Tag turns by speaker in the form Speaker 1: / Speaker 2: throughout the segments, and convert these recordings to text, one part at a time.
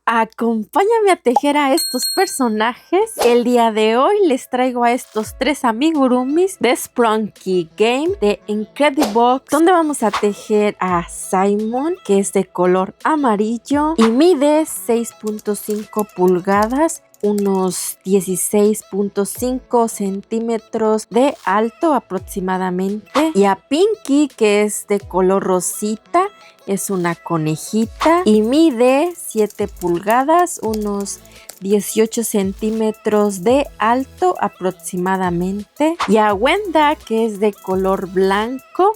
Speaker 1: Acompáñame a tejer a estos personajes. El día de hoy les traigo a estos tres amigurumis de Sprunky Game de Incredibox, donde vamos a tejer a Simon, que es de color amarillo y mide 6.5 pulgadas, unos 16.5 centímetros de alto aproximadamente, y a Pinky, que es de color rosita. Es una conejita y mide 7 pulgadas, unos 18 centímetros de alto aproximadamente. Y a Wenda, que es de color blanco,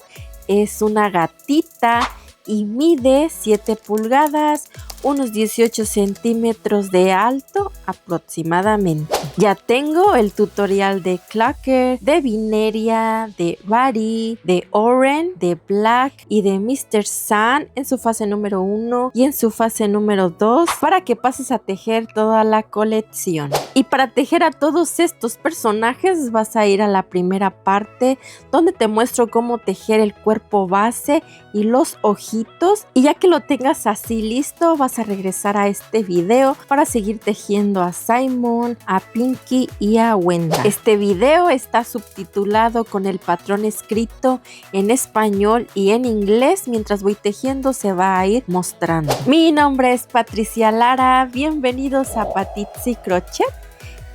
Speaker 1: es una gatita y mide 7 pulgadas, unos 18 centímetros de alto aproximadamente. Ya tengo el tutorial de Clacker, de Vineria, de Bari, de Oren, de Black y de Mr. Sun en su fase número 1 y en su fase número 2 para que pases a tejer toda la colección. Y para tejer a todos estos personajes vas a ir a la primera parte donde te muestro cómo tejer el cuerpo base y los ojitos, y ya que lo tengas así listo vas a regresar a este video para seguir tejiendo a Simon, a Pinky y a Wenda. Este video está subtitulado con el patrón escrito en español y en inglés. Mientras voy tejiendo se va a ir mostrando. Mi nombre es Patricia Lara, bienvenidos a Patizzi Crochet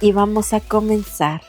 Speaker 1: y vamos a comenzar.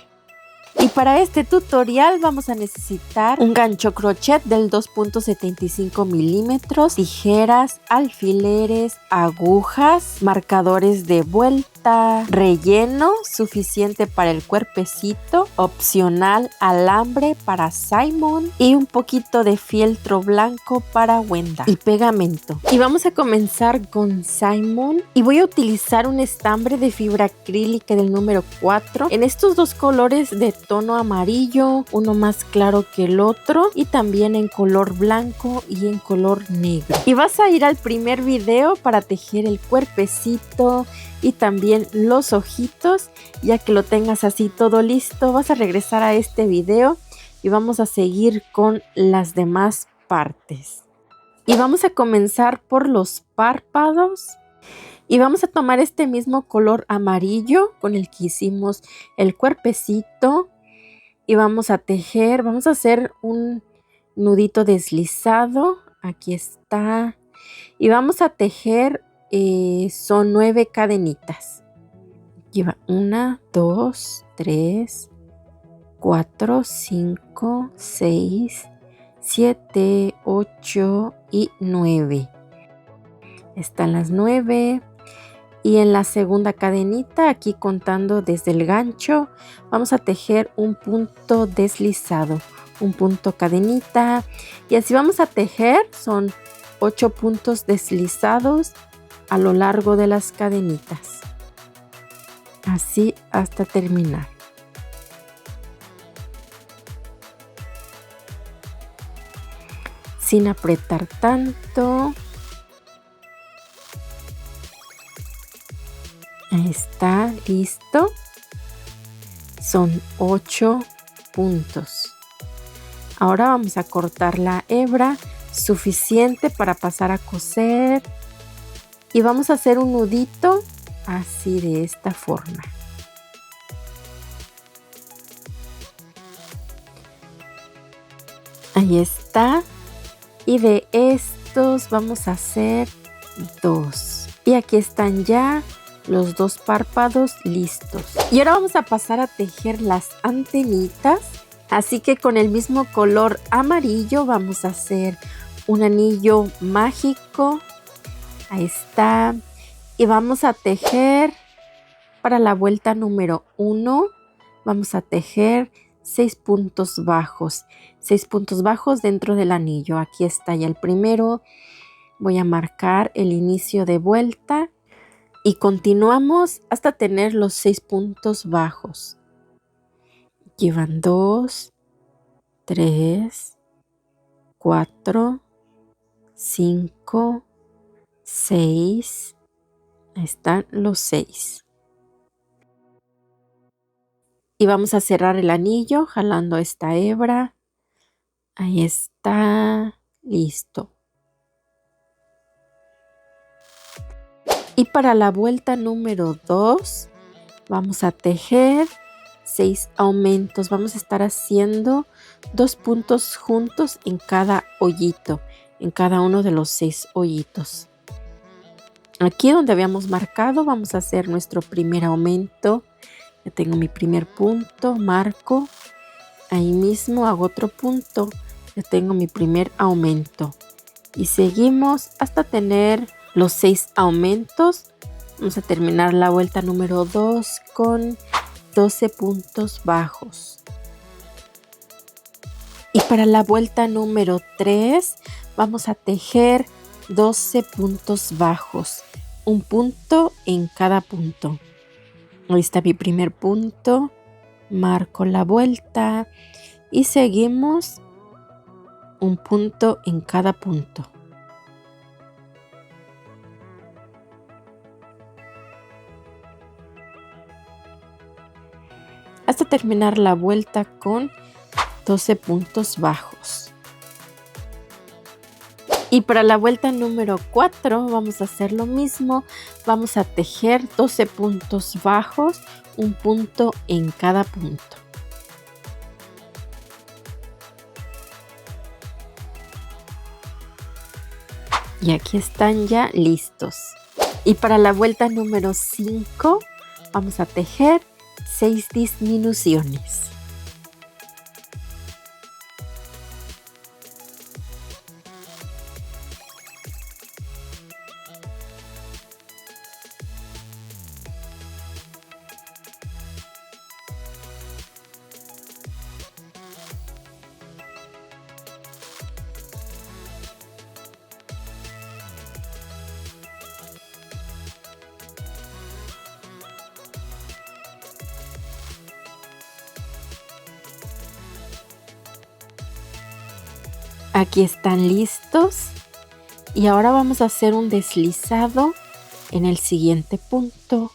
Speaker 1: Y para este tutorial vamos a necesitar un gancho crochet del 2.75 milímetros, tijeras, alfileres, agujas, marcadores de vuelta, relleno suficiente para el cuerpecito, opcional alambre para Simon y un poquito de fieltro blanco para Wenda y pegamento. Y vamos a comenzar con Simon y voy a utilizar un estambre de fibra acrílica del número 4 en estos dos colores de tono amarillo, uno más claro que el otro, y también en color blanco y en color negro. Y vas a ir al primer video para tejer el cuerpecito y también los ojitos. Ya que lo tengas así todo listo, vas a regresar a este video y vamos a seguir con las demás partes. Y vamos a comenzar por los párpados. Y vamos a tomar este mismo color amarillo con el que hicimos el cuerpecito. Y vamos a tejer, vamos a hacer un nudito deslizado. Aquí está. Y vamos a tejer, son 9 cadenitas. Lleva 1, 2, 3, 4, 5, 6, 7, 8 y 9. Están las 9. Y en la segunda cadenita, aquí contando desde el gancho, vamos a tejer un punto deslizado, un punto cadenita, y así vamos a tejer, son 8 puntos deslizados a lo largo de las cadenitas, así hasta terminar. Sin apretar tanto. Ahí está, listo. Son 8 puntos. Ahora vamos a cortar la hebra suficiente para pasar a coser. Y vamos a hacer un nudito así, de esta forma. Ahí está. Y de estos vamos a hacer 2. Y aquí están ya los 2 párpados listos. Y ahora vamos a pasar a tejer las antenitas. Así que con el mismo color amarillo vamos a hacer un anillo mágico. Ahí está. Y vamos a tejer para la vuelta número 1. Vamos a tejer 6 puntos bajos. 6 puntos bajos dentro del anillo. Aquí está ya el primero. Voy a marcar el inicio de vuelta. Y continuamos hasta tener los 6 puntos bajos. Llevan 2, 3, 4, 5, 6. Ahí están los 6. Y vamos a cerrar el anillo jalando esta hebra. Ahí está. Listo. Y para la vuelta número 2 vamos a tejer 6 aumentos. Vamos a estar haciendo 2 puntos juntos en cada hoyito, en cada uno de los 6 hoyitos. Aquí donde habíamos marcado vamos a hacer nuestro primer aumento. Ya tengo mi primer punto, marco, ahí mismo hago otro punto, ya tengo mi primer aumento y seguimos hasta tener los 6 aumentos. Vamos a terminar la vuelta número 2 con 12 puntos bajos. Y para la vuelta número 3 vamos a tejer 12 puntos bajos, un punto en cada punto. Ahí está mi primer punto, marco la vuelta y seguimos un punto en cada punto. Hasta terminar la vuelta con 12 puntos bajos. Y para la vuelta número 4 vamos a hacer lo mismo. Vamos a tejer 12 puntos bajos, un punto en cada punto. Y aquí están ya listos. Y para la vuelta número 5 vamos a tejer 6 disminuciones. Aquí están listos y ahora vamos a hacer un deslizado en el siguiente punto.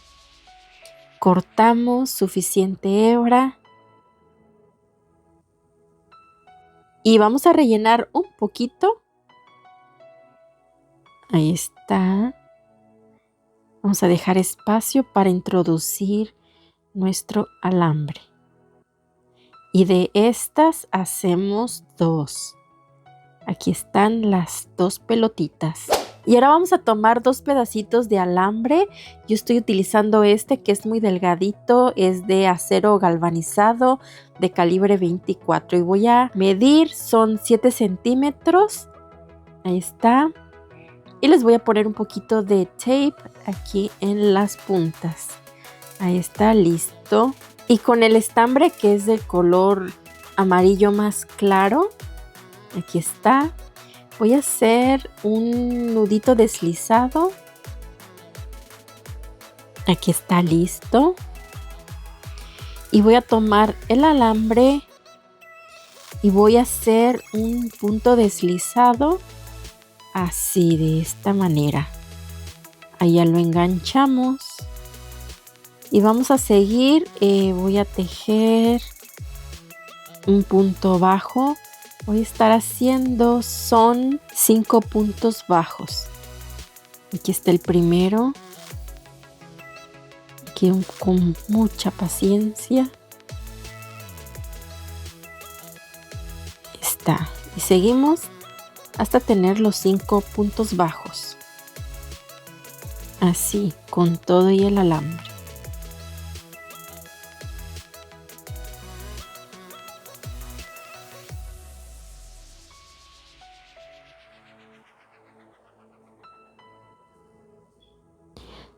Speaker 1: Cortamos suficiente hebra y vamos a rellenar un poquito. Ahí está. Vamos a dejar espacio para introducir nuestro alambre. Y de estas hacemos 2. Aquí están las 2 pelotitas. Y ahora vamos a tomar 2 pedacitos de alambre. Yo estoy utilizando este que es muy delgadito. Es de acero galvanizado de calibre 24. Y voy a medir, son 7 centímetros. Ahí está. Y les voy a poner un poquito de tape aquí en las puntas. Ahí está, listo. Y con el estambre que es del color amarillo más claro. Aquí está. Voy a hacer un nudito deslizado. Aquí está listo. Y voy a tomar el alambre y voy a hacer un punto deslizado así, de esta manera. Ahí ya lo enganchamos. Y vamos a seguir. Voy a tejer un punto bajo. Voy a estar haciendo, son 5 puntos bajos. Aquí está el primero. Aquí con mucha paciencia. Está. Y seguimos hasta tener los 5 puntos bajos. Así, con todo y el alambre.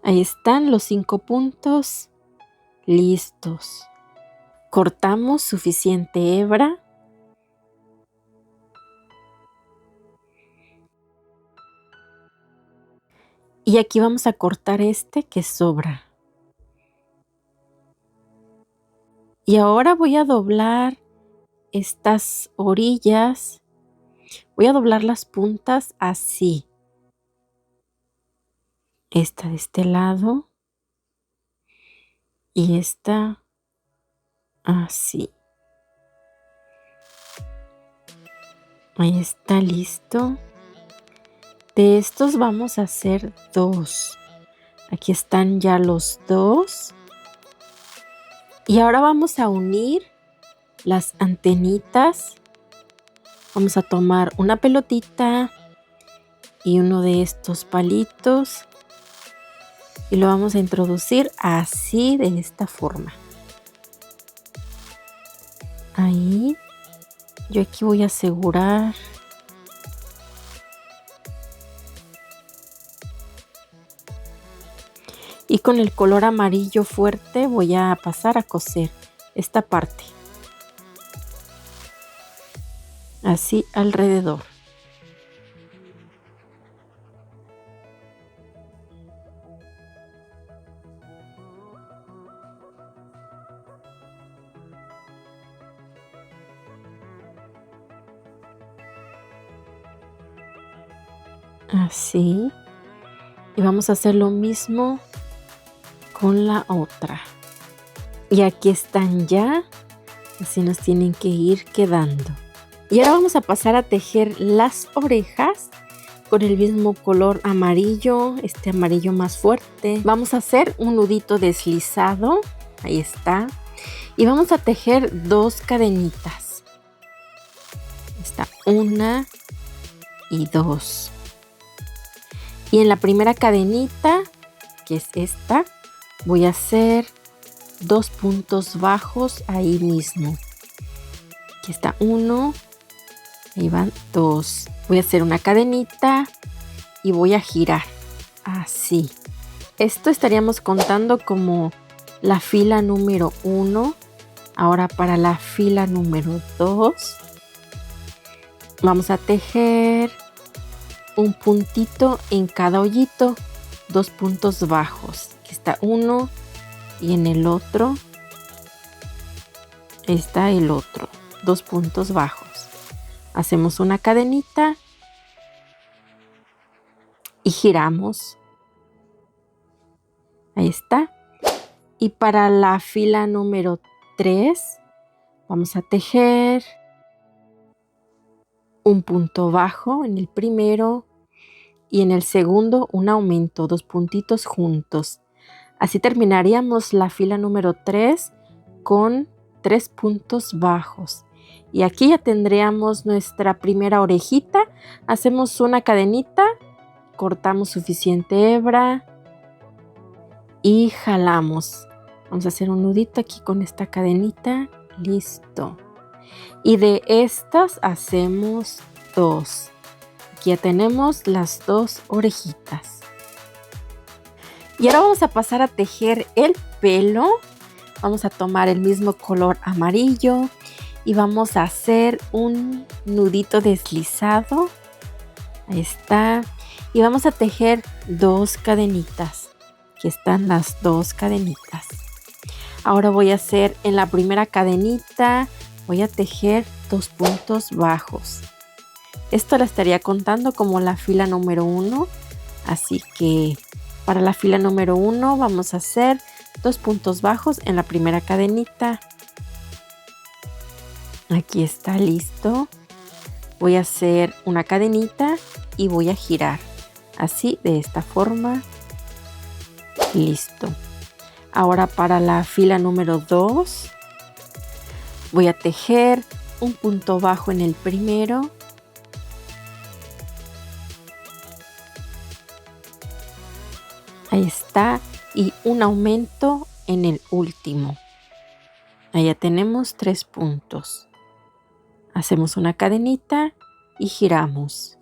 Speaker 1: Ahí están los 5 puntos listos. Cortamos suficiente hebra. Y aquí vamos a cortar este que sobra. Y ahora voy a doblar estas orillas. Voy a doblar las puntas así. Esta de este lado. Y esta así. Ahí está listo. De estos vamos a hacer 2. Aquí están ya los dos. Y ahora vamos a unir las antenitas. Vamos a tomar una pelotita y uno de estos palitos y lo vamos a introducir así, de esta forma. Ahí. Yo aquí voy a asegurar. Y con el color amarillo fuerte voy a pasar a coser esta parte. Así alrededor. Así. Y vamos a hacer lo mismo con la otra. Y aquí están ya. Así nos tienen que ir quedando. Y ahora vamos a pasar a tejer las orejas con el mismo color amarillo, este amarillo más fuerte. Vamos a hacer un nudito deslizado. Ahí está. Y vamos a tejer 2 cadenitas. Está 1 y 2. Y en la primera cadenita, que es esta, voy a hacer 2 puntos bajos ahí mismo. Aquí está 1, ahí van 2. Voy a hacer una cadenita y voy a girar así. Esto estaríamos contando como la fila número 1. Ahora para la fila número 2 vamos a tejer un puntito en cada hoyito, 2 puntos bajos. Aquí está 1 y en el otro está el otro, 2 puntos bajos. Hacemos una cadenita y giramos. Ahí está. Y para la fila número 3 vamos a tejer un punto bajo en el primero y en el segundo un aumento, 2 puntitos juntos. Así terminaríamos la fila número 3 con 3 puntos bajos. Y aquí ya tendríamos nuestra primera orejita. Hacemos una cadenita, cortamos suficiente hebra y jalamos. Vamos a hacer un nudito aquí con esta cadenita. Listo. Y de estas hacemos 2. Aquí ya tenemos las 2 orejitas. Y ahora vamos a pasar a tejer el pelo. Vamos a tomar el mismo color amarillo y vamos a hacer un nudito deslizado. Ahí está. Y vamos a tejer 2 cadenitas. Aquí están las 2 cadenitas. Ahora voy a hacer en la primera cadenita, voy a tejer 2 puntos bajos. Esto la estaría contando como la fila número 1. Así que para la fila número 1 vamos a hacer 2 puntos bajos en la primera cadenita. Aquí está listo. Voy a hacer una cadenita y voy a girar. Así, de esta forma. Listo. Ahora para la fila número 2 voy a tejer un punto bajo en el primero. Ahí está. Y un aumento en el último. Ahí ya tenemos 3 puntos. Hacemos una cadenita y giramos.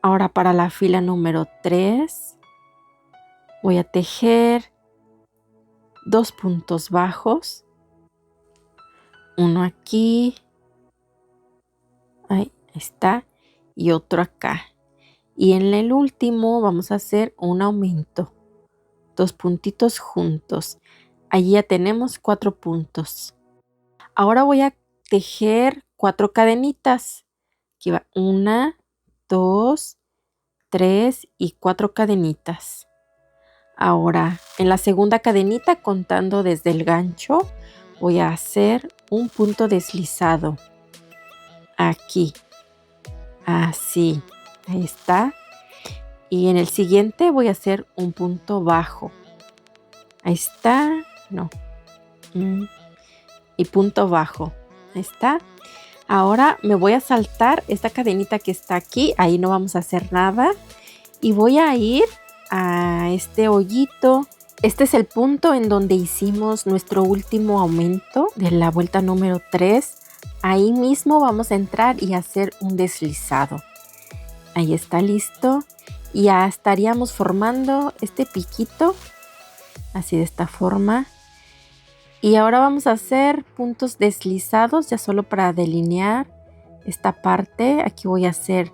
Speaker 1: Ahora para la fila número 3 voy a tejer 2 puntos bajos. Uno aquí. Ahí está. Y otro acá. Y en el último vamos a hacer un aumento. 2 puntitos juntos. Allí ya tenemos 4 puntos. Ahora voy a tejer 4 cadenitas. Aquí va 1, 2, 3 y 4 cadenitas. Ahora en la segunda cadenita, contando desde el gancho, voy a hacer un punto deslizado. Aquí. Así. Ahí está. Y en el siguiente voy a hacer un punto bajo. Ahí está. No. Y punto bajo. Ahí está. Ahora me voy a saltar esta cadenita que está aquí. Ahí no vamos a hacer nada. Y voy a ir a este hoyito. Este es el punto en donde hicimos nuestro último aumento de la vuelta número 3. Ahí mismo vamos a entrar y hacer un deslizado. Ahí está listo. Y ya estaríamos formando este piquito. Así de esta forma. Y ahora vamos a hacer puntos deslizados ya solo para delinear esta parte. Aquí voy a hacer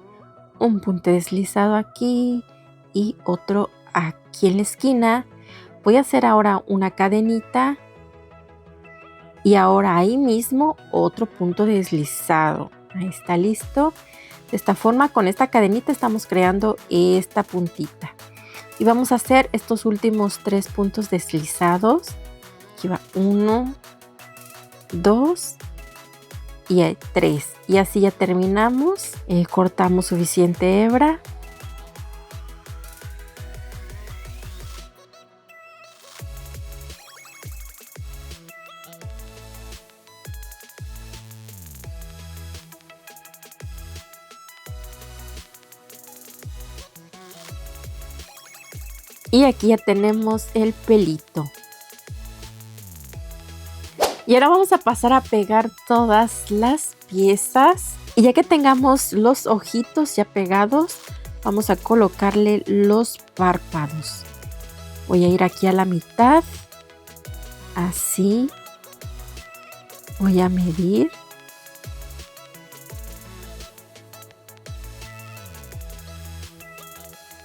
Speaker 1: un punto deslizado aquí y otro aquí en la esquina. Voy a hacer ahora una cadenita y ahora ahí mismo otro punto deslizado. Ahí está listo. De esta forma, con esta cadenita estamos creando esta puntita. Y vamos a hacer estos últimos 3 puntos deslizados. Aquí va 1, 2 y 3. Y así ya terminamos. Cortamos suficiente hebra. Y aquí ya tenemos el pelito. Y ahora vamos a pasar a pegar todas las piezas. Y ya que tengamos los ojitos ya pegados, vamos a colocarle los párpados. Voy a ir aquí a la mitad. Así. Voy a medir.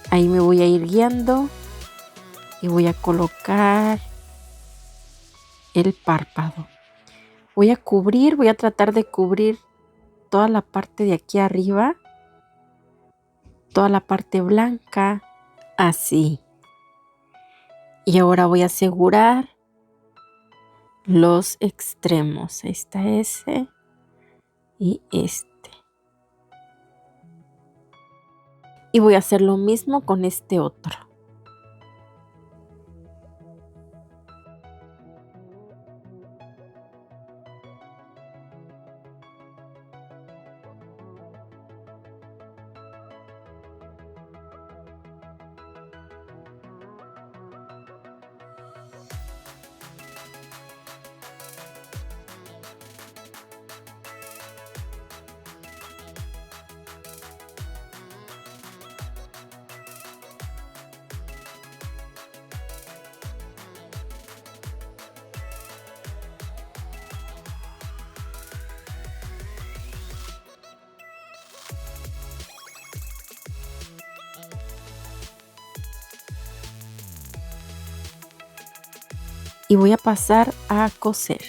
Speaker 1: Ahí me voy a ir guiando. Y voy a colocar el párpado. Voy a tratar de cubrir toda la parte de aquí arriba. Toda la parte blanca. Así. Y ahora voy a asegurar los extremos. Ahí está ese y este. Y voy a hacer lo mismo con este otro. Y voy a pasar a coser.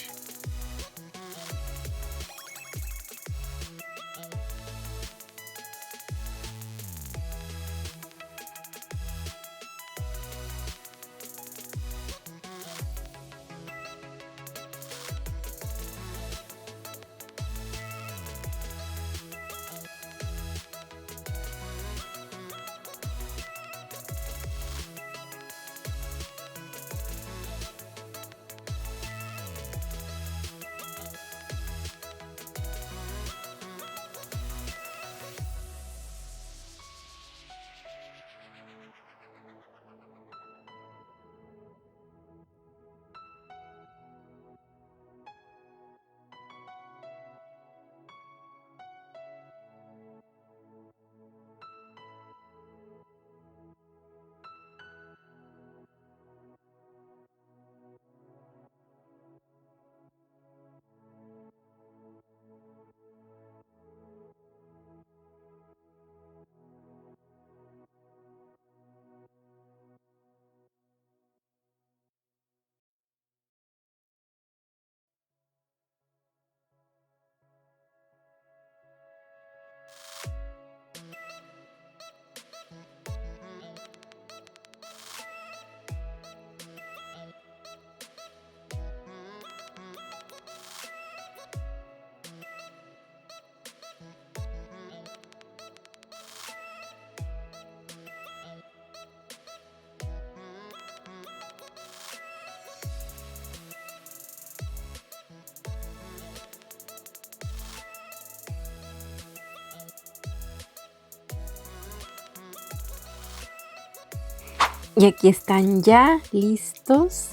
Speaker 1: Y aquí están ya listos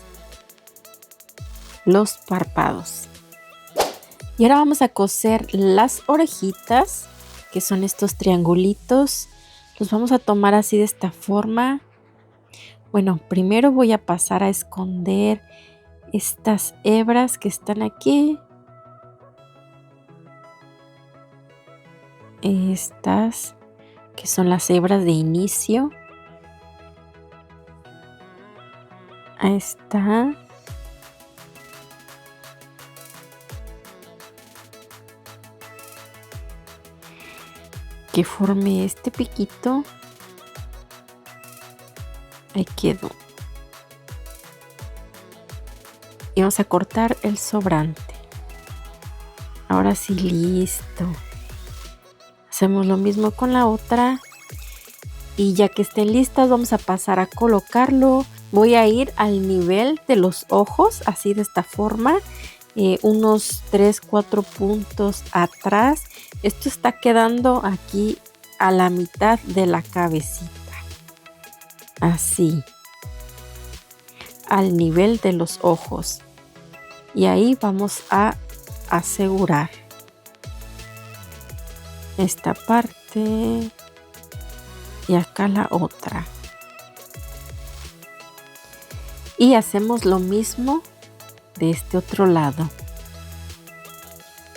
Speaker 1: los párpados. Y ahora vamos a coser las orejitas, que son estos triangulitos. Los vamos a tomar así de esta forma. Bueno, primero voy a pasar a esconder estas hebras que están aquí. Estas que son las hebras de inicio. Ahí está. Que forme este piquito. Ahí quedó. Y vamos a cortar el sobrante. Ahora sí, listo. Hacemos lo mismo con la otra. Y ya que estén listas, vamos a pasar a colocarlo. Voy a ir al nivel de los ojos, así de esta forma. Unos 3-4 puntos atrás. Esto está quedando aquí a la mitad de la cabecita. Así. Al nivel de los ojos. Y ahí vamos a asegurar esta parte. Y acá la otra. Y hacemos lo mismo de este otro lado.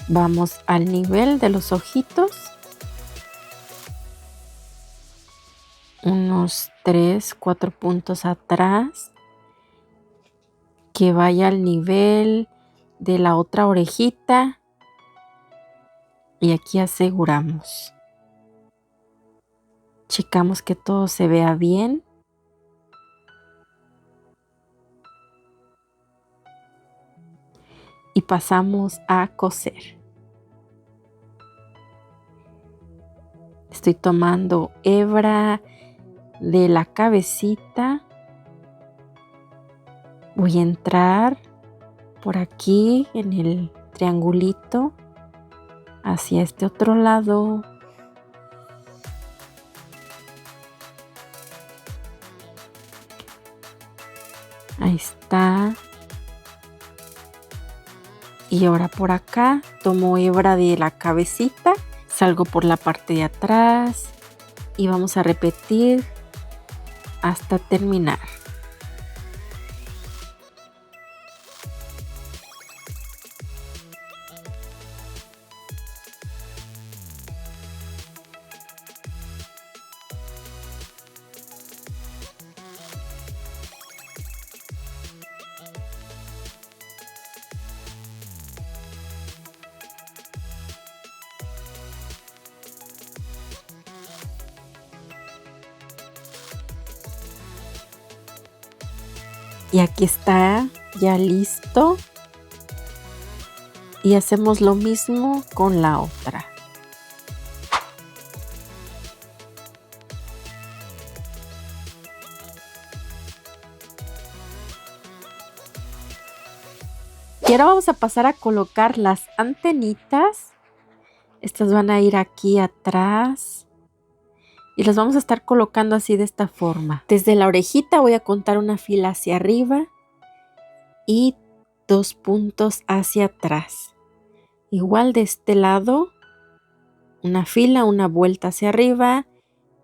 Speaker 1: Vamos al nivel de los ojitos. Unos 3-4 puntos atrás. Que vaya al nivel de la otra orejita. Y aquí aseguramos. Checamos que todo se vea bien. Y pasamos a coser. Estoy tomando hebra de la cabecita. Voy a entrar por aquí en el triangulito hacia este otro lado. Ahí está. Y ahora por acá tomo hebra de la cabecita, salgo por la parte de atrás y vamos a repetir hasta terminar. Y aquí está ya listo. Y hacemos lo mismo con la otra. Y ahora vamos a pasar a colocar las antenitas. Estas van a ir aquí atrás. Y las vamos a estar colocando así de esta forma. Desde la orejita voy a contar una fila hacia arriba y 2 puntos hacia atrás. Igual de este lado, una fila, una vuelta hacia arriba,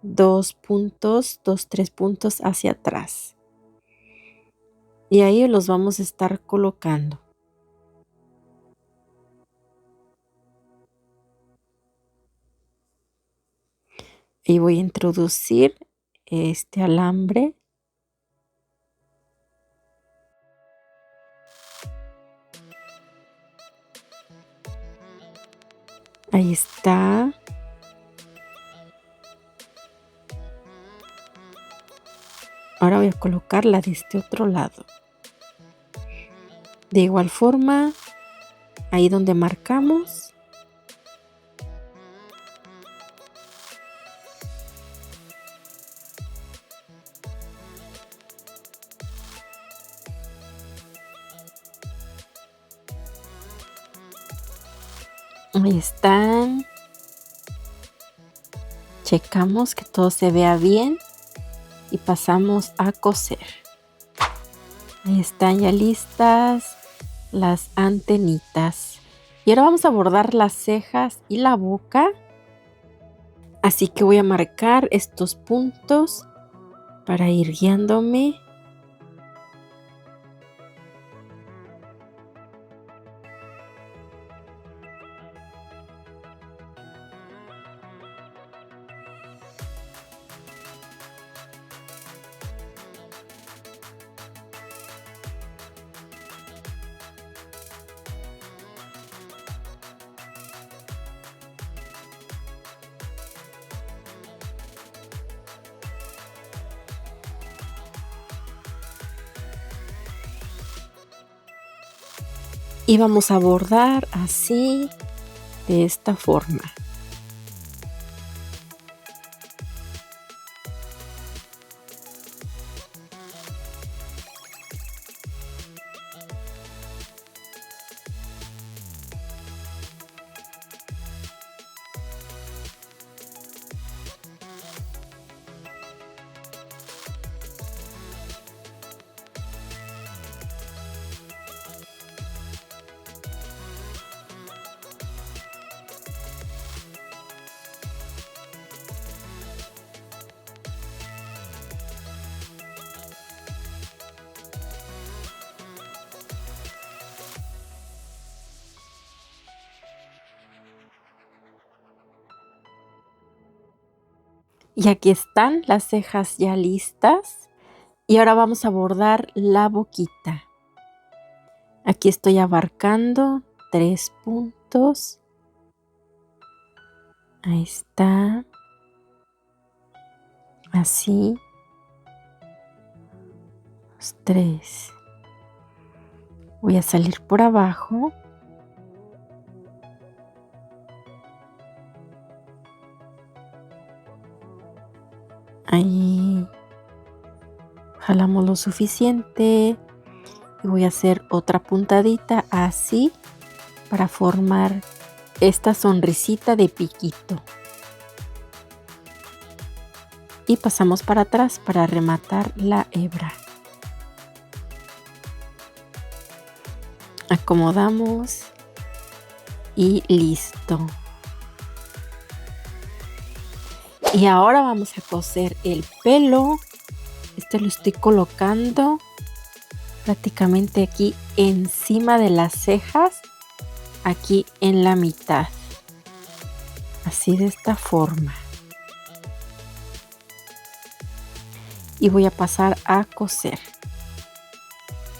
Speaker 1: 2 puntos, 2-3 puntos hacia atrás. Y ahí los vamos a estar colocando. Y voy a introducir este alambre. Ahí está. Ahora voy a colocarla de este otro lado. De igual forma, ahí donde marcamos. Ahí están. Checamos que todo se vea bien. y pasamos a coser. Ahí están ya listas las antenitas. Y ahora vamos a bordar las cejas y la boca. Así que voy a marcar estos puntos para ir guiándome. Y vamos a bordar así, de esta forma. Y aquí están las cejas ya listas. Y ahora vamos a bordar la boquita. Aquí estoy abarcando 3 puntos. Ahí está. Así. Los 3. Voy a salir por abajo. Ahí jalamos lo suficiente y voy a hacer otra puntadita así para formar esta sonrisita de piquito. Y pasamos para atrás para rematar la hebra. Acomodamos y listo. Y ahora vamos a coser el pelo. Este lo estoy colocando prácticamente aquí encima de las cejas, aquí en la mitad. Así de esta forma. Y voy a pasar a coser.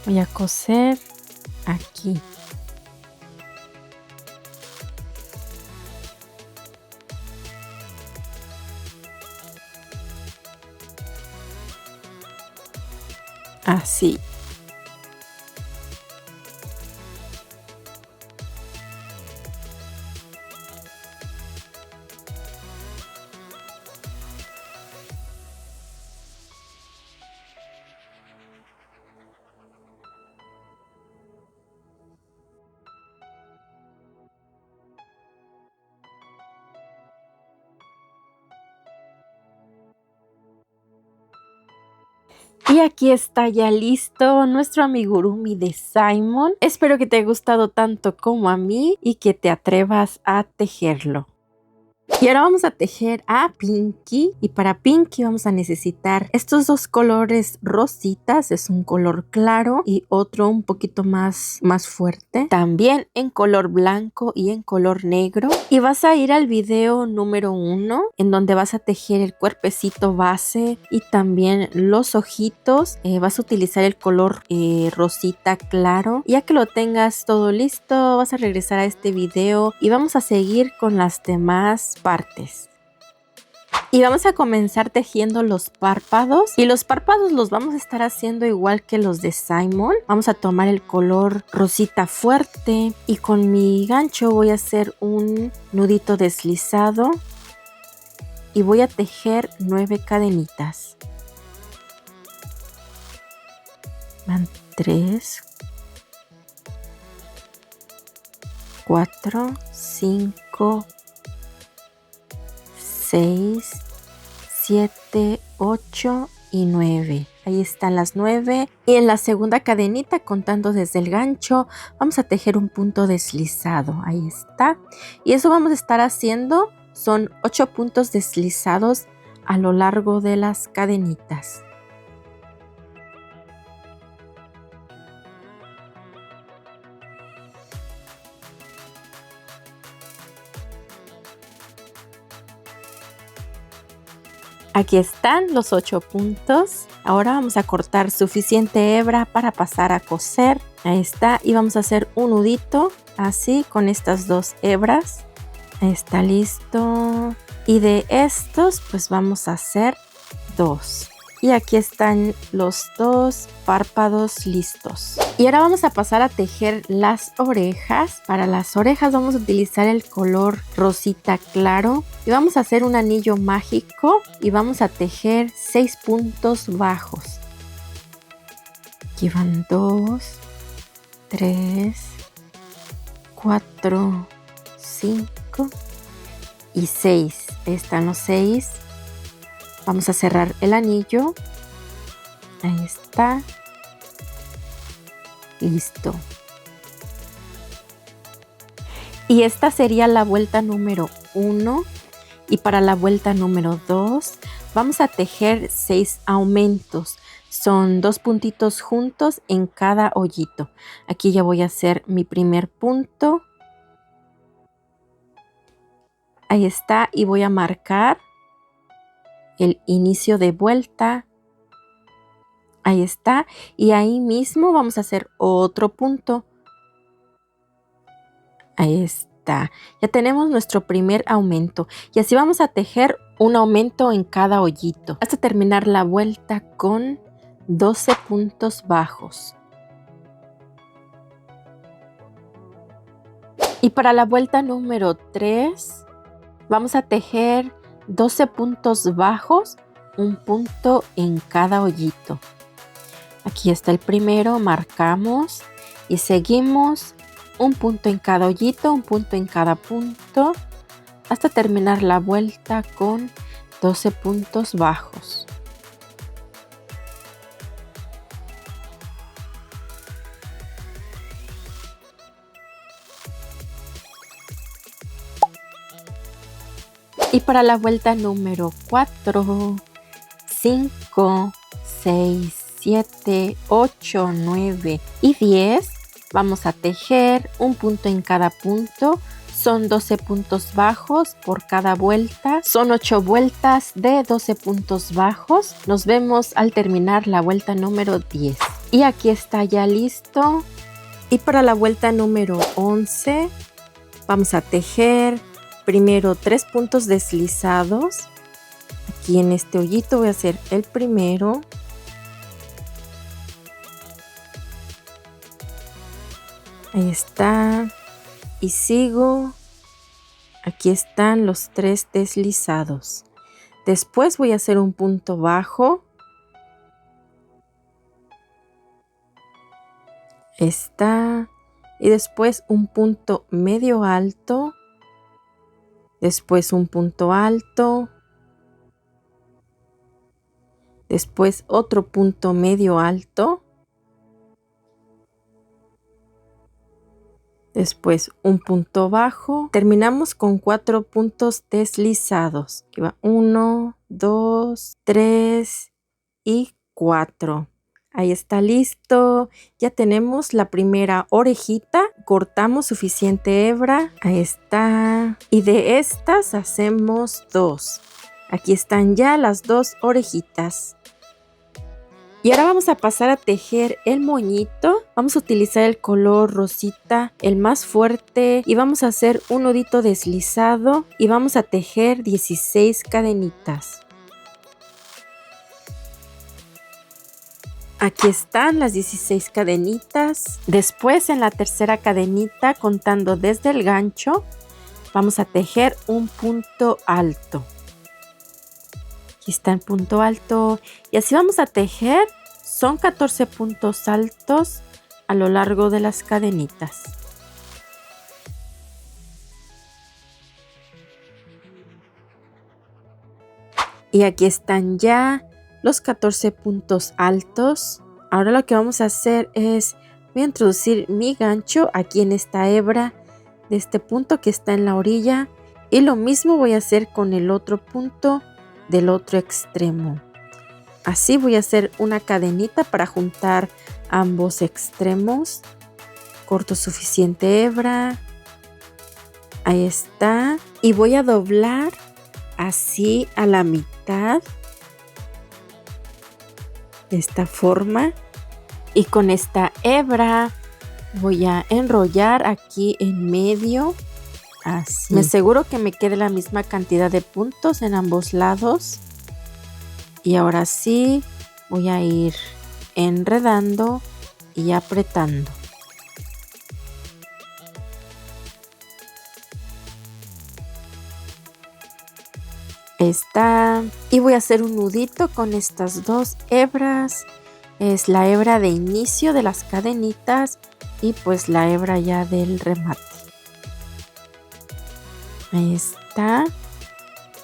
Speaker 1: Voy a coser aquí. Así. Y aquí está ya listo nuestro amigurumi de Simon. Espero que te haya gustado tanto como a mí y que te atrevas a tejerlo. Y ahora vamos a tejer a Pinky, y para Pinky vamos a necesitar estos dos colores rositas. Es un color claro y otro un poquito más fuerte, también en color blanco y en color negro. Y vas a ir al video número 1 en donde vas a tejer el cuerpecito base y también los ojitos. Vas a utilizar el color rosita claro. Ya que lo tengas todo listo, vas a regresar a este video y vamos a seguir con las demás partes. Y vamos a comenzar tejiendo los párpados, y los párpados los vamos a estar haciendo igual que los de Simon. Vamos a tomar el color rosita fuerte y con mi gancho voy a hacer un nudito deslizado y voy a tejer 9 cadenitas. Van 3, 4, 5, 6, 7, 8 y 9. Ahí están las 9. Y en la segunda cadenita, contando desde el gancho, vamos a tejer un punto deslizado. Ahí está. Y eso vamos a estar haciendo. Son 8 puntos deslizados a lo largo de las cadenitas. Aquí están los 8 puntos. Ahora vamos a cortar suficiente hebra para pasar a coser. Ahí está. Y vamos a hacer un nudito así con estas 2 hebras. Ahí está listo. Y de estos pues vamos a hacer 2. Y aquí están los 2 párpados listos. Y ahora vamos a pasar a tejer las orejas. Para las orejas vamos a utilizar el color rosita claro. Y vamos a hacer un anillo mágico. Y vamos a tejer 6 puntos bajos. Aquí van 2, 3, 4, 5 y 6. Ahí están los 6. Vamos a cerrar el anillo. Ahí está. Listo. Y esta sería la vuelta número 1. Y para la vuelta número 2 vamos a tejer 6 aumentos. Son 2 puntitos juntos en cada hoyito. Aquí ya voy a hacer mi primer punto. Ahí está. Y voy a marcar el inicio de vuelta. Ahí está. Y ahí mismo vamos a hacer otro punto. Ahí está. Ya tenemos nuestro primer aumento. Y así vamos a tejer un aumento en cada hoyito. Hasta terminar la vuelta con 12 puntos bajos. Y para la vuelta número 3 vamos a tejer 12 puntos bajos, un punto en cada hoyito. Aquí está el primero, marcamos y seguimos un punto en cada hoyito, un punto en cada punto, hasta terminar la vuelta con 12 puntos bajos. Y para la vuelta número 4, 5, 6, 7, 8, 9 y 10 vamos a tejer un punto en cada punto. Son 12 puntos bajos por cada vuelta. Son 8 vueltas de 12 puntos bajos. Nos vemos al terminar la vuelta número 10. Y aquí está ya listo. Y para la vuelta número 11 vamos a tejer primero 3 puntos deslizados. Aquí en este hoyito voy a hacer el primero. Ahí está. Y sigo. Aquí están los 3 deslizados. Después voy a hacer un punto bajo. Está. Y después un punto medio alto. Después un punto alto. Después otro punto medio alto. Después un punto bajo. Terminamos con 4 puntos deslizados. Aquí va 1, 2, 3 y 4. Ahí está listo. Ya tenemos la primera orejita. Cortamos suficiente hebra. Ahí está. Y de estas hacemos 2. Aquí están ya las 2 orejitas. Y ahora vamos a pasar a tejer el moñito. Vamos a utilizar el color rosita, el más fuerte, y vamos a hacer un nudito deslizado y vamos a tejer 16 cadenitas. Aquí están las 16 cadenitas. Después en la tercera cadenita, contando desde el gancho, vamos a tejer un punto alto. Aquí está el punto alto y así vamos a tejer. Son 14 puntos altos a lo largo de las cadenitas. Y aquí están ya los 14 puntos altos. Ahora lo que vamos a hacer es, voy a introducir mi gancho aquí en esta hebra de este punto que está en la orilla. Y lo mismo voy a hacer con el otro punto del otro extremo. Así voy a hacer una cadenita para juntar ambos extremos. Corto suficiente hebra. Ahí está. Y voy a doblar así a la mitad. De esta forma. Y con esta hebra voy a enrollar aquí en medio. Así. Me aseguro que me quede la misma cantidad de puntos en ambos lados. Y ahora sí voy a ir enredando y apretando. Está. Y voy a hacer un nudito con estas dos hebras. Es la hebra de inicio de las cadenitas y pues la hebra ya del remate. Ahí está.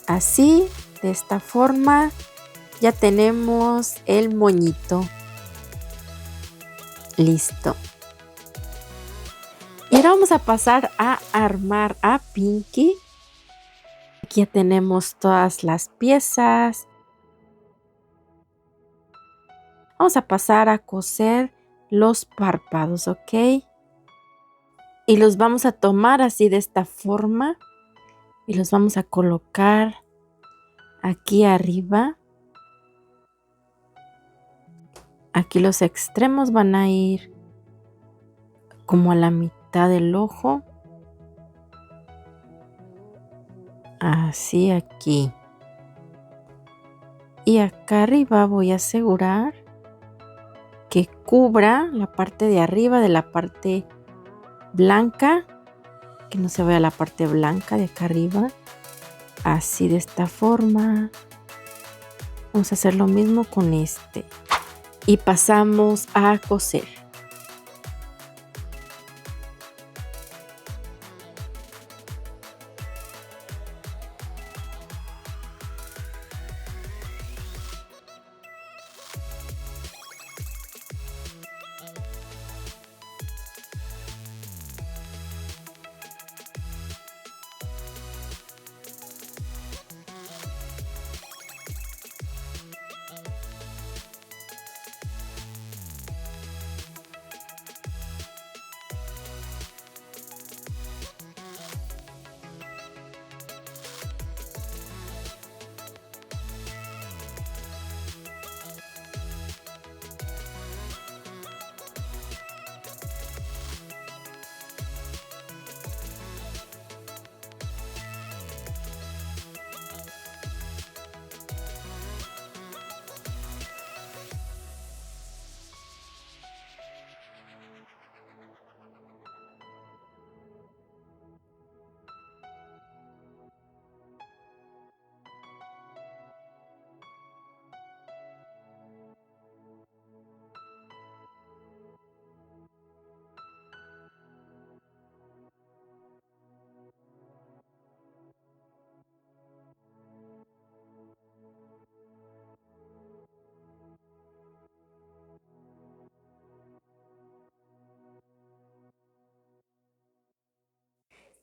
Speaker 1: Así, de esta forma, ya tenemos el moñito. Listo. Y ahora vamos a pasar a armar a Pinky. Aquí ya tenemos todas las piezas. Vamos a pasar a coser los párpados, ¿ok? Y los vamos a tomar así de esta forma. Y los vamos a colocar aquí arriba. Aquí los extremos van a ir como a la mitad del ojo. Así aquí. Y acá arriba voy a asegurar que cubra la parte de arriba de la parte blanca. Que no se vea la parte blanca de acá arriba. Así de esta forma. Vamos a hacer lo mismo con este. Y pasamos a coser.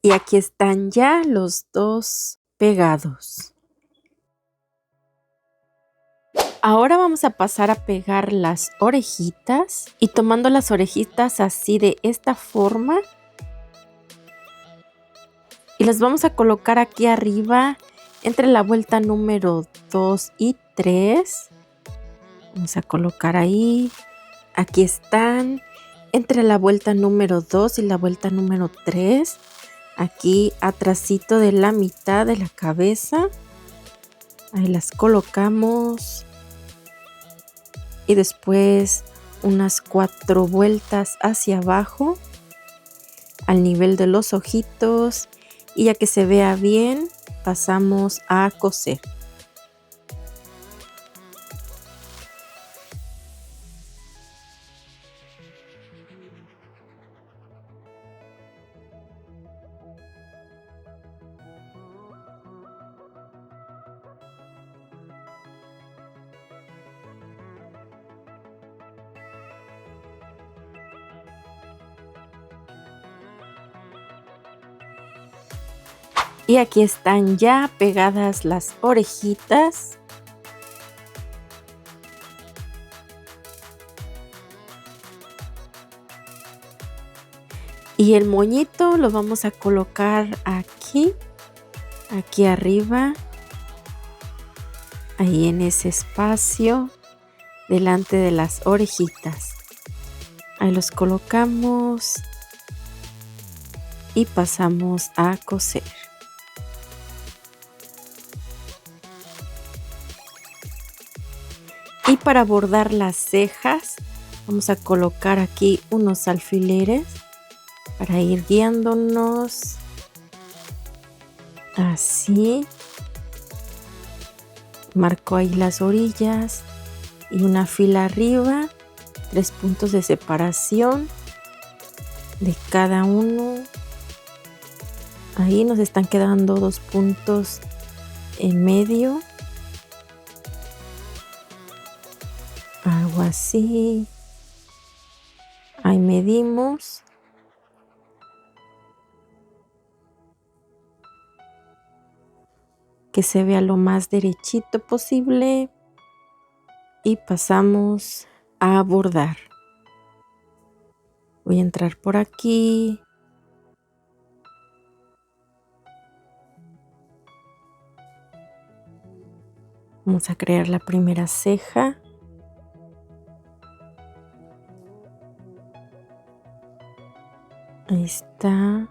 Speaker 1: Y aquí están ya los dos pegados. Ahora vamos a pasar a pegar las orejitas y tomando las orejitas así de esta forma. Y las vamos a colocar aquí arriba entre la vuelta número 2 y 3. Vamos a colocar ahí. Aquí están entre la vuelta número 2 y la vuelta número 3. Aquí atrasito de la mitad de la cabeza. Ahí las colocamos. Y después unas 4 vueltas hacia abajo. Al nivel de los ojitos. Y ya que se vea bien, pasamos a coser. Y aquí están ya pegadas las orejitas. Y el moñito lo vamos a colocar aquí arriba, ahí en ese espacio, delante de las orejitas. Ahí los colocamos y pasamos a coser. Y para bordar las cejas, vamos a colocar aquí unos alfileres para ir guiándonos. Así. Marco ahí las orillas y una fila arriba, 3 puntos de separación de cada uno. Ahí nos están quedando 2 puntos en medio. Algo así. Ahí medimos. Que se vea lo más derechito posible. Y pasamos a bordar. Voy a entrar por aquí. Vamos a crear la primera ceja. Ahí está.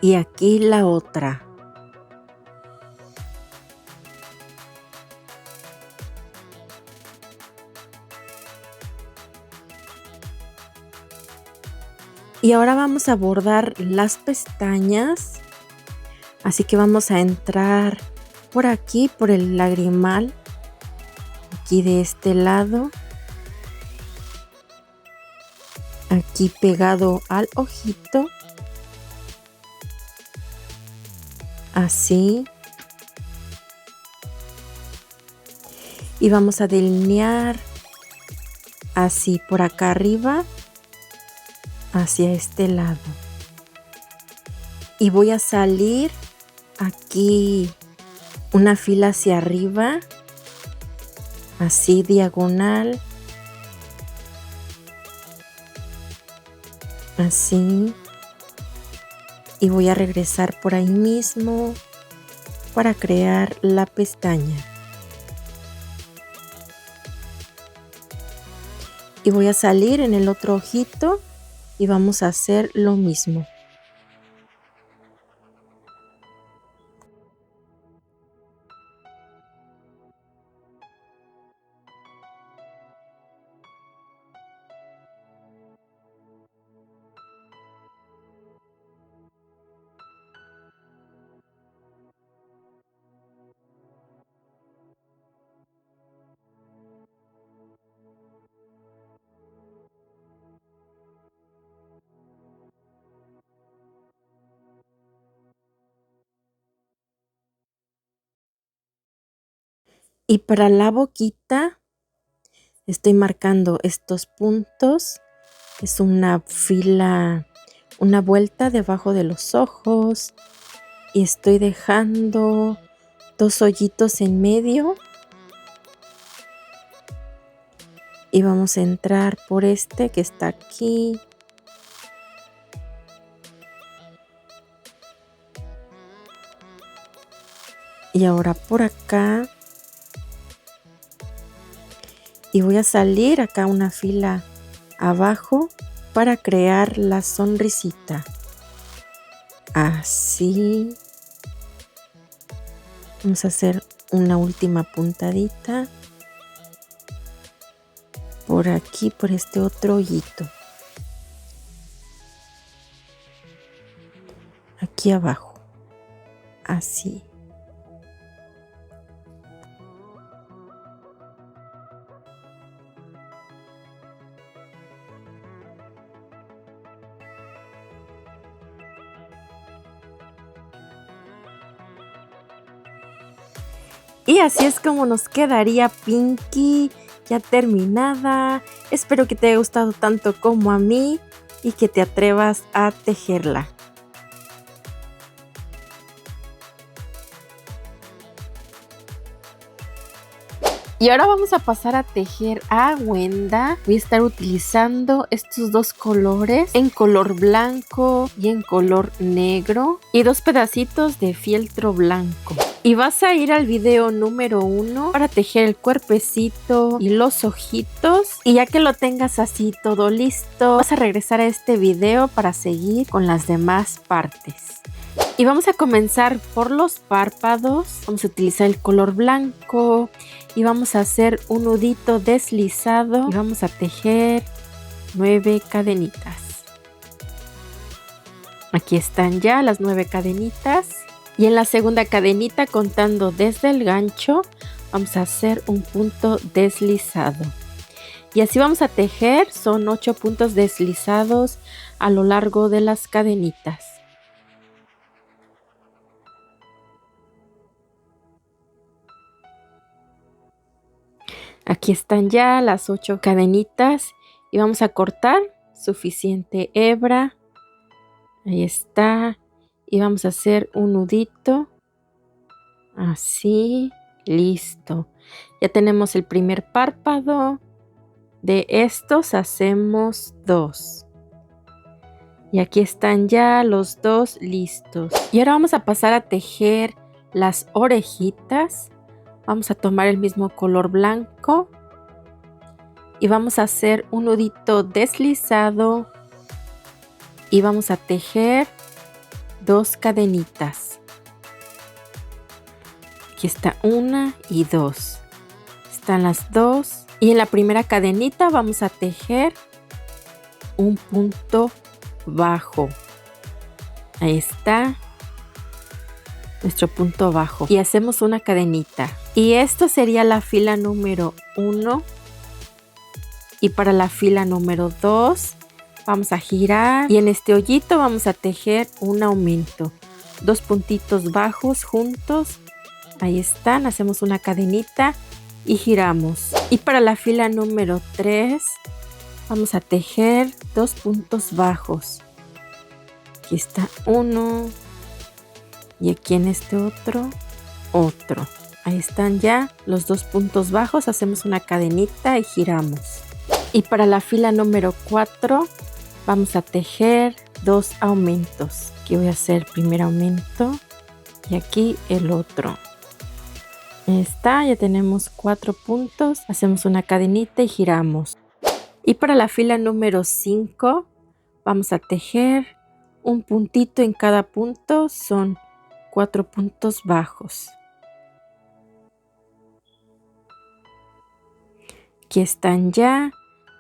Speaker 1: Y aquí la otra. Y ahora vamos a bordar las pestañas. Así que vamos a entrar por aquí, por el lagrimal. Aquí de este lado. Aquí pegado al ojito. Así. Y vamos a delinear así por acá arriba. Hacia este lado. Y voy a salir aquí una fila hacia arriba. Así diagonal. Así. Y voy a regresar por ahí mismo para crear la pestaña. Y voy a salir en el otro ojito y vamos a hacer lo mismo. Y para la boquita estoy marcando estos puntos. Es una fila, una vuelta debajo de los ojos. Y estoy dejando 2 hoyitos en medio. Y vamos a entrar por este que está aquí. Y ahora por acá. Y voy a salir acá una fila abajo para crear la sonrisita. Así. Vamos a hacer una última puntadita. Por aquí, por este otro hoyito. Aquí abajo. Así. Y así es como nos quedaría Pinky ya terminada. Espero que te haya gustado tanto como a mí y que te atrevas a tejerla. Y ahora vamos a pasar a tejer a Wenda. Voy a estar utilizando estos dos colores, en color blanco y en color negro, y 2 pedacitos de fieltro blanco. Y vas a ir al video número 1 para tejer el cuerpecito y los ojitos. Y ya que lo tengas así todo listo, vas a regresar a este video para seguir con las demás partes. Y vamos a comenzar por los párpados. Vamos a utilizar el color blanco y vamos a hacer un nudito deslizado y vamos a tejer 9 cadenitas. Aquí están ya las 9 cadenitas. Y en la segunda cadenita, contando desde el gancho, vamos a hacer un punto deslizado. Y así vamos a tejer, son 8 puntos deslizados a lo largo de las cadenitas. Aquí están ya las 8 cadenitas y vamos a cortar suficiente hebra. Ahí está. Y vamos a hacer un nudito. Así. Listo. Ya tenemos el primer párpado. De estos hacemos 2. Y aquí están ya los 2 listos. Y ahora vamos a pasar a tejer las orejitas. Vamos a tomar el mismo color blanco y vamos a hacer un nudito deslizado y vamos a tejer 2 cadenitas. Aquí está 1 y 2. Están las 2 y en la primera cadenita vamos a tejer un punto bajo. Ahí está nuestro punto bajo y hacemos una cadenita. Y esto sería la fila número 1. Y para la fila número 2 vamos a girar y en este hoyito vamos a tejer un aumento. 2 puntitos bajos juntos. Ahí están, hacemos una cadenita y giramos. Y para la fila número 3 vamos a tejer 2 puntos bajos. Aquí está uno. Y aquí en este otro. Ahí están ya los 2 puntos bajos. Hacemos una cadenita y giramos. Y para la fila número 4 vamos a tejer 2 aumentos. Aquí voy a hacer el primer aumento. Y aquí el otro. Ahí está, ya tenemos 4 puntos. Hacemos una cadenita y giramos. Y para la fila número 5 vamos a tejer un puntito en cada punto. Son 4 puntos bajos. Aquí están ya.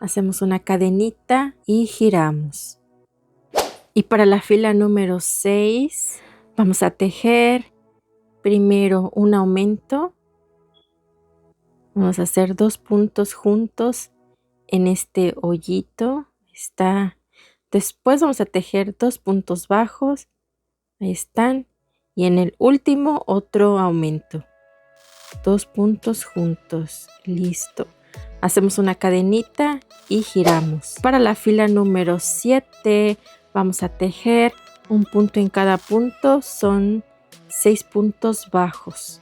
Speaker 1: Hacemos una cadenita y giramos. Y para la fila número 6 vamos a tejer primero un aumento. Vamos a hacer 2 puntos juntos en este hoyito. Está. Después vamos a tejer 2 puntos bajos. Ahí están. Y en el último otro aumento. 2 puntos juntos. Listo. Hacemos una cadenita y giramos. Para la fila número 7 vamos a tejer un punto en cada punto. Son 6 puntos bajos.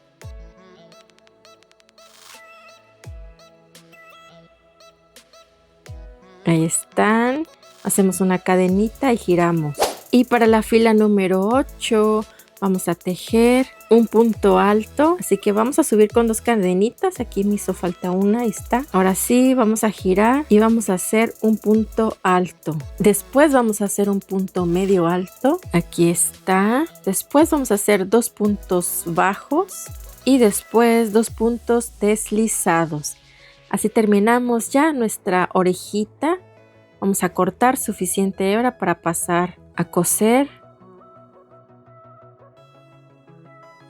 Speaker 1: Ahí están. Hacemos una cadenita y giramos. Y para la fila número 8 vamos a tejer un punto alto. Así que vamos a subir con 2 cadenitas. Aquí me hizo falta una. Ahí está. Ahora sí, vamos a girar y vamos a hacer un punto alto. Después vamos a hacer un punto medio alto. Aquí está. Después vamos a hacer 2 puntos bajos. Y después 2 puntos deslizados. Así terminamos ya nuestra orejita. Vamos a cortar suficiente hebra para pasar a coser.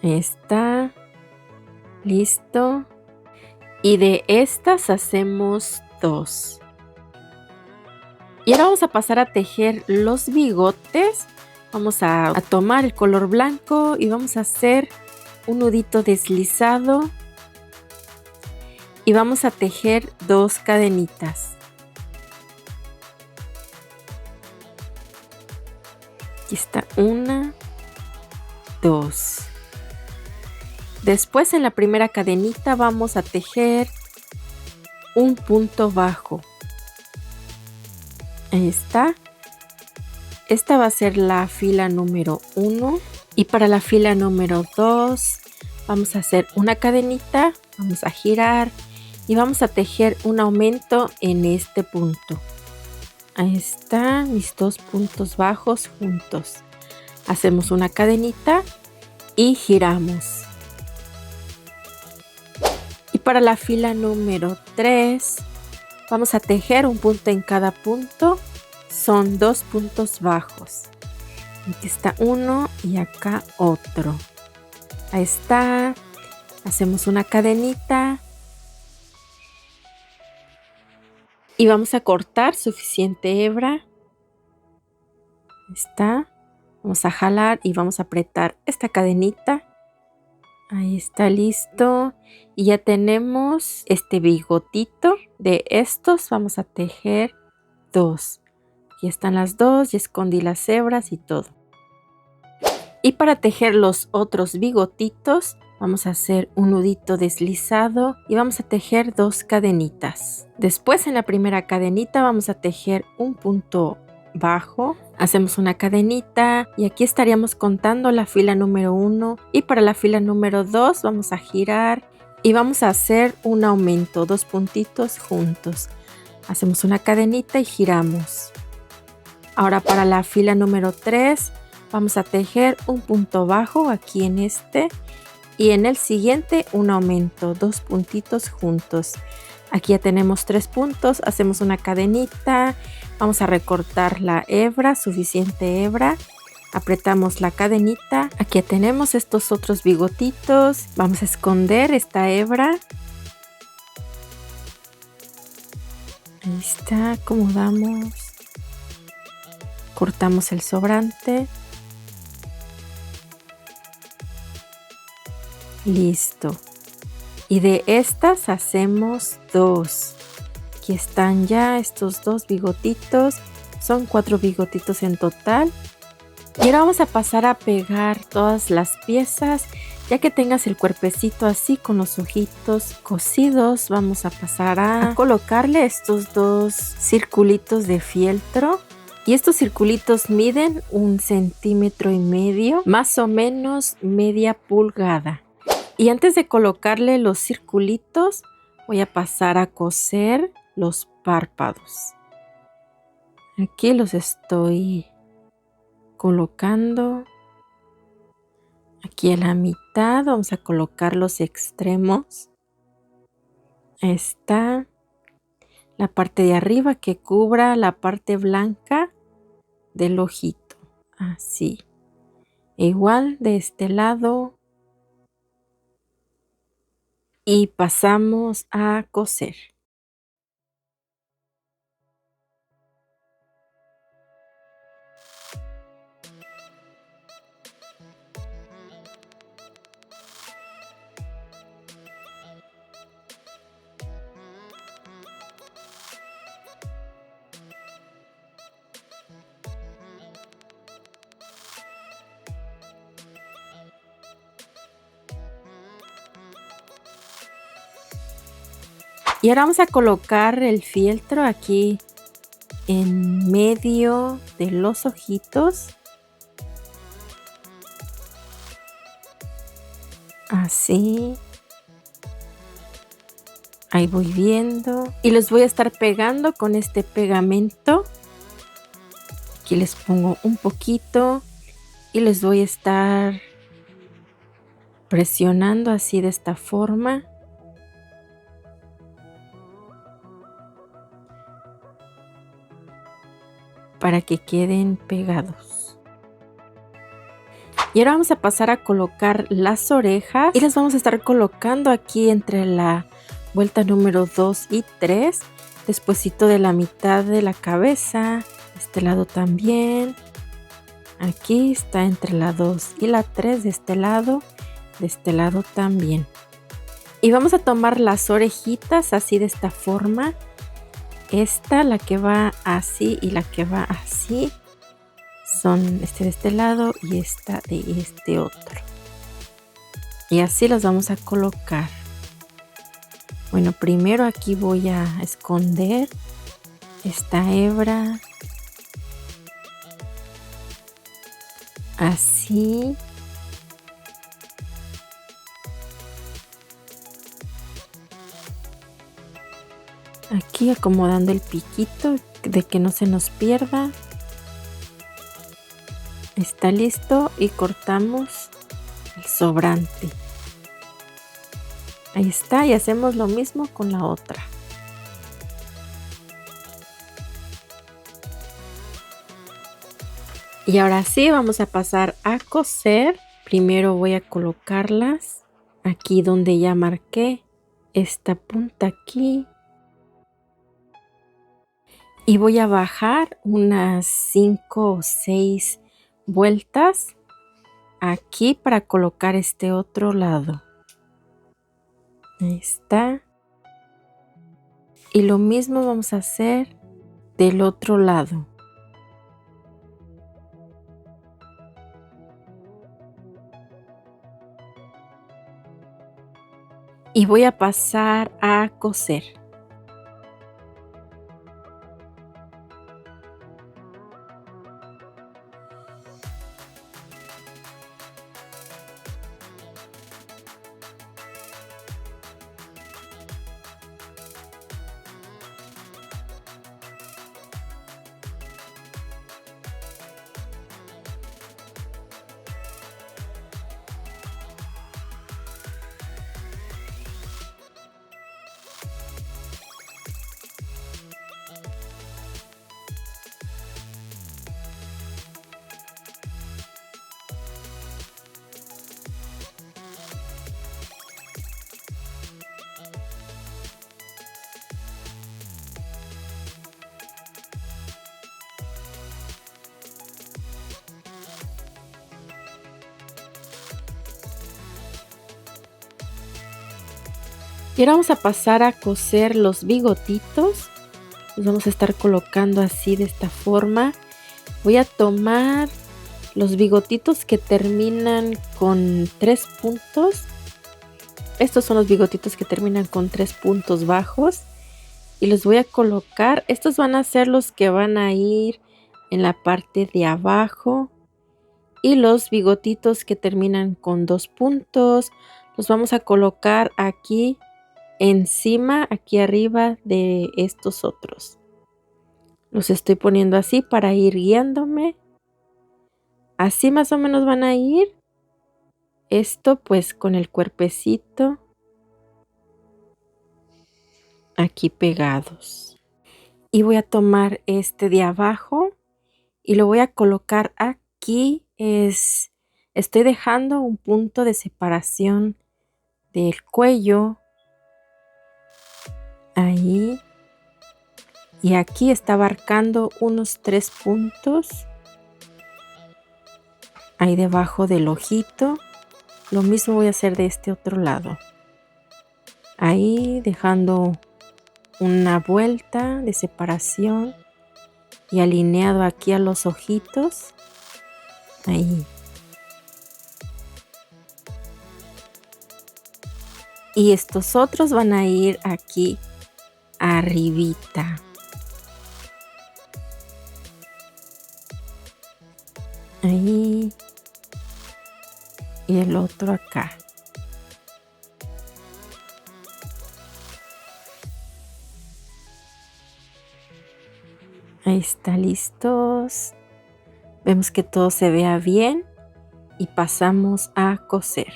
Speaker 1: Ahí está. Listo. Y de estas hacemos 2. Y ahora vamos a pasar a tejer los bigotes. Vamos a tomar el color blanco y vamos a hacer un nudito deslizado y vamos a tejer 2 cadenitas. Aquí está 1, 2. Después en la primera cadenita vamos a tejer un punto bajo. Ahí está. Esta va a ser la fila número 1 y para la fila número 2 vamos a hacer una cadenita, vamos a girar y vamos a tejer un aumento en este punto. Ahí están mis 2 puntos bajos juntos. Hacemos una cadenita y giramos. Y para la fila número 3 vamos a tejer un punto en cada punto. Son 2 puntos bajos. Aquí está uno y acá otro. Ahí está. Hacemos una cadenita. Y vamos a cortar suficiente hebra. Ahí está. Vamos a jalar y vamos a apretar esta cadenita. Ahí está listo. Y ya tenemos este bigotito. De estos vamos a tejer 2. Aquí están las 2, ya escondí las hebras y todo. Y para tejer los otros bigotitos vamos a hacer un nudito deslizado y vamos a tejer 2 cadenitas. Después en la primera cadenita vamos a tejer un punto bajo. Hacemos una cadenita y aquí estaríamos contando la fila número 1 y para la fila número 2 vamos a girar y vamos a hacer un aumento, 2 puntitos juntos. Hacemos una cadenita y giramos. Ahora para la fila número 3 vamos a tejer un punto bajo aquí en este y en el siguiente un aumento, 2 puntitos juntos. Aquí ya tenemos 3 puntos, hacemos una cadenita, vamos a recortar la hebra, suficiente hebra, apretamos la cadenita. Aquí ya tenemos estos otros bigotitos, vamos a esconder esta hebra. Ahí está, acomodamos. Cortamos el sobrante. Listo. Y de estas hacemos 2. Aquí están ya estos 2 bigotitos. Son 4 bigotitos en total. Y ahora vamos a pasar a pegar todas las piezas. Ya que tengas el cuerpecito así con los ojitos cosidos, vamos a pasar a colocarle estos 2 circulitos de fieltro. Y estos circulitos miden 1,5 centímetros, más o menos media pulgada. Y antes de colocarle los circulitos, voy a pasar a coser los párpados. Aquí los estoy colocando. Aquí a la mitad vamos a colocar los extremos. Ahí está. La parte de arriba que cubra la parte blanca del ojito. Así. Igual de este lado. Y pasamos a coser. Y ahora vamos a colocar el fieltro aquí en medio de los ojitos. Así. Ahí voy viendo. Y los voy a estar pegando con este pegamento. Aquí les pongo un poquito. Y les voy a estar presionando así de esta forma. Para que queden pegados. Y ahora vamos a pasar a colocar las orejas y las vamos a estar colocando aquí entre la vuelta número 2 y 3, despuesito de la mitad de la cabeza, de este lado también. Aquí está entre la 2 y la 3 de este lado también. Y vamos a tomar las orejitas así de esta forma. Esta, la que va así y la que va así, son de este lado y esta de este otro. Y así las vamos a colocar. Bueno, primero aquí voy a esconder esta hebra. Así. Aquí acomodando el piquito de que no se nos pierda. Está listo y cortamos el sobrante. Ahí está, y hacemos lo mismo con la otra. Y ahora sí vamos a pasar a coser. Primero voy a colocarlas aquí donde ya marqué esta punta aquí. Y voy a bajar unas 5 o 6 vueltas aquí para colocar este otro lado. Ahí está. Y lo mismo vamos a hacer del otro lado. Y voy a pasar a coser. Y ahora vamos a pasar a coser los bigotitos. Los vamos a estar colocando así de esta forma. Voy a tomar los bigotitos que terminan con 3 puntos. Estos son los bigotitos que terminan con 3 puntos bajos. Y los voy a colocar. Estos van a ser los que van a ir en la parte de abajo. Y los bigotitos que terminan con 2 puntos los vamos a colocar aquí encima, aquí arriba de estos otros. Los estoy poniendo así para ir guiándome. Así más o menos van a ir. Esto pues con el cuerpecito aquí pegados. Y voy a tomar este de abajo y lo voy a colocar aquí. Estoy dejando un punto de separación del cuello. Ahí. Y aquí está abarcando unos 3 puntos. Ahí debajo del ojito. Lo mismo voy a hacer de este otro lado. Ahí dejando una vuelta de separación. Y alineado aquí a los ojitos. Ahí. Y estos otros van a ir aquí arribita. Ahí. Y el otro acá. Ahí está, listos. Vemos que todo se vea bien y pasamos a coser.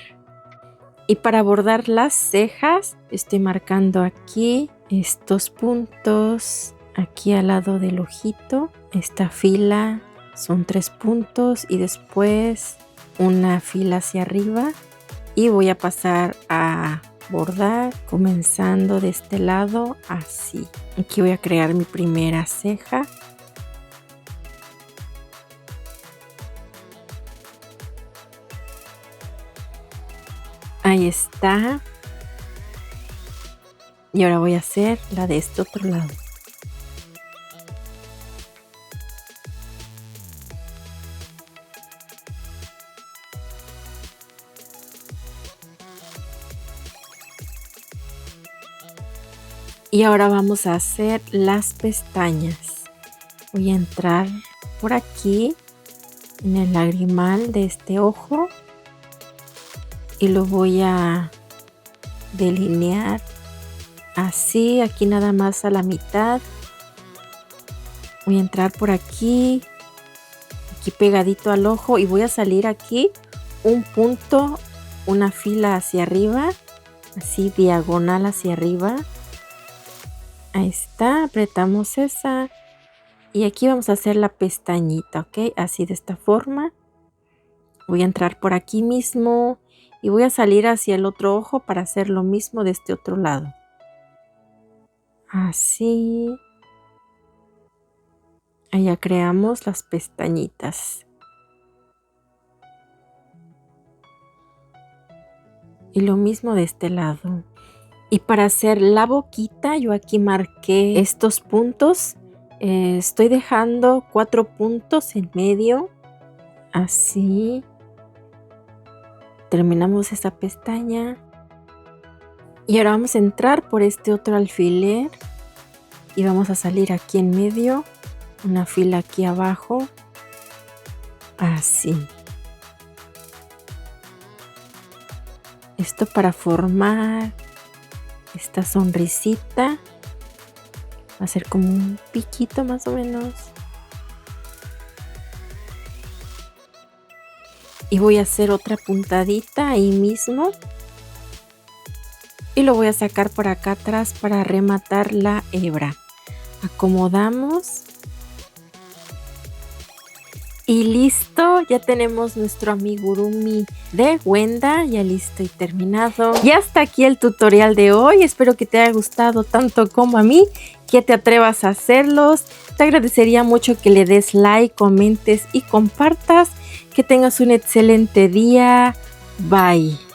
Speaker 1: Y para bordar las cejas estoy marcando aquí estos puntos aquí al lado del ojito. Esta fila son 3 puntos y después una fila hacia arriba y voy a pasar a bordar comenzando de este lado así. Aquí voy a crear mi primera ceja. Ahí está. Y ahora voy a hacer la de este otro lado. Y ahora vamos a hacer las pestañas. Voy a entrar por aquí en el lagrimal de este ojo y lo voy a delinear así, aquí nada más a la mitad. Voy a entrar por aquí pegadito al ojo y voy a salir aquí un punto, una fila hacia arriba, así diagonal hacia arriba. Ahí está, apretamos esa y aquí vamos a hacer la pestañita, ¿ok? Así de esta forma. Voy a entrar por aquí mismo y voy a salir hacia el otro ojo para hacer lo mismo de este otro lado. Así. Ahí ya creamos las pestañitas. Y lo mismo de este lado. Y para hacer la boquita, yo aquí marqué estos puntos. Estoy dejando 4 puntos en medio. Así. Terminamos esta pestaña. Y ahora vamos a entrar por este otro alfiler. Y vamos a salir aquí en medio. Una fila aquí abajo. Así. Esto para formar esta sonrisita. Va a ser como un piquito más o menos. Y voy a hacer otra puntadita ahí mismo. Y lo voy a sacar por acá atrás para rematar la hebra. Acomodamos. Y listo, ya tenemos nuestro amigurumi de Wenda, ya listo y terminado. Y hasta aquí el tutorial de hoy, espero que te haya gustado tanto como a mí, que te atrevas a hacerlos. Te agradecería mucho que le des like, comentes y compartas. Que tengas un excelente día. Bye.